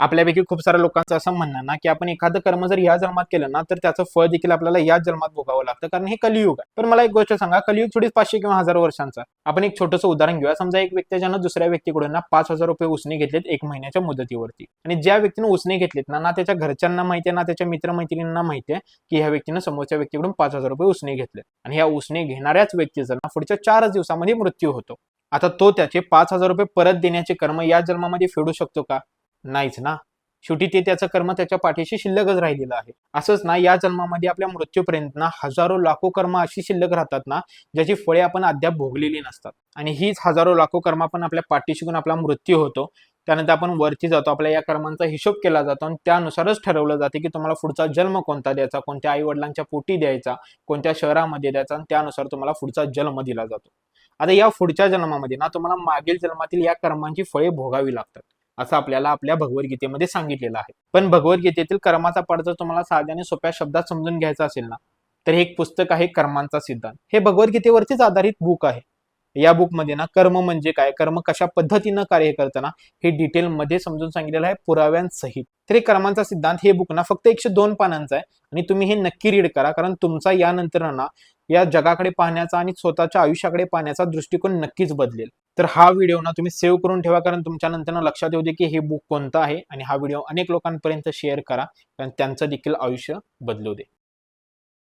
आपल्यापैकी खूप साऱ्या लोकांचं असं म्हणणं ना की आपण एखादं कर्म जर या जन्मात केलं ना तर त्याचं फळ देखील आपल्याला या जन्मात भोगावं लागतं, कारण हे कलियुग आहे. पण मला एक गोष्ट सांगा, कलियुग थोडीच 500 किंवा 1000 वर्षांचा. आपण एक छोटंसं उदाहरण घेऊया. समजा एक व्यक्ती ज्यानं दुसऱ्या व्यक्तीकडून ना 5000 रुपये उसने घेतलेत 1 महिन्याच्या मुदतीवरती, आणि ज्या व्यक्तीने उसने घेतलेत ना त्याच्या घरच्यांना माहितीये ना त्याच्या मित्रमैत्रिणींना माहितीये की ह्या व्यक्तीनं समोरच्या व्यक्तीकडून 5000 रुपये उसने घेतले, आणि ह्या उसने घेणाऱ्याच व्यक्तीचा ना पुढच्या 4 दिवसामध्ये मृत्यू होतो. आता तो त्याचे 5000 रुपये परत देण्याचे कर्म या जन्मामध्ये फेडू शकतो का? नाहीच ना. शेवटी ते त्याचं कर्म त्याच्या पाठीशी शिल्लकच राहिलेलं आहे. असंच ना या जन्मामध्ये आपल्या मृत्यूपर्यंत ना हजारो लाखो कर्म अशी शिल्लक राहतात ना ज्याची फळे आपण अद्याप भोगलेली नसतात, आणि हीच हजारो लाखो कर्म आपण आपल्या पाठीशी घेऊन आपला मृत्यू होतो. त्यानंतर आपण वरती जातो, आपल्या या कर्मांचा हिशोब केला जातो आणि त्यानुसारच ठरवलं जाते की तुम्हाला पुढचा जन्म कोणता द्यायचा, कोणत्या आई वडिलांच्या पोटी द्यायचा, कोणत्या शहरामध्ये द्यायचा, आणि त्यानुसार तुम्हाला पुढचा जन्म दिला जातो. आता या पुढच्या जन्मामध्ये ना तुम्हाला मागील जन्मातील या कर्मांची फळे भोगावी लागतात, असं आपल्याला आपल्या भगवद्गीतेमध्ये सांगितलेलं आहे. पण भगवद्गीतेतील कर्माचा पाठ जर तुम्हाला साध्याने सोप्या शब्दात समजून घ्यायचा असेल ना तर हे एक पुस्तक आहे कर्मांचा सिद्धांत. हे भगवद्गीतेवरतीच आधारित बुक आहे. या बुक मध्ये ना कर्म म्हणजे काय, कर्म कशा पद्धतीनं कार्य करताना हे डिटेल मध्ये समजून सांगितलेलं आहे पुराव्यांसहित. तर हे कर्मांचा सिद्धांत हे बुक ना फक्त 102 पानांचं आहे, आणि तुम्ही हे नक्की रीड करा, कारण तुमचा यानंतर ना या जगाकडे पाहण्याचा आणि स्वतःच्या आयुष्याकडे पाहण्याचा दृष्टिकोन नक्कीच बदलेल. तर हा व्हिडिओ ना तुम्ही सेव्ह करून ठेवा, कारण तुमच्या नंतर लक्षात येऊ दे की हे बुक कोणतं आहे, आणि हा व्हिडिओ अनेक लोकांपर्यंत शेअर करा, कारण त्यांचं देखील आयुष्य बदलू दे.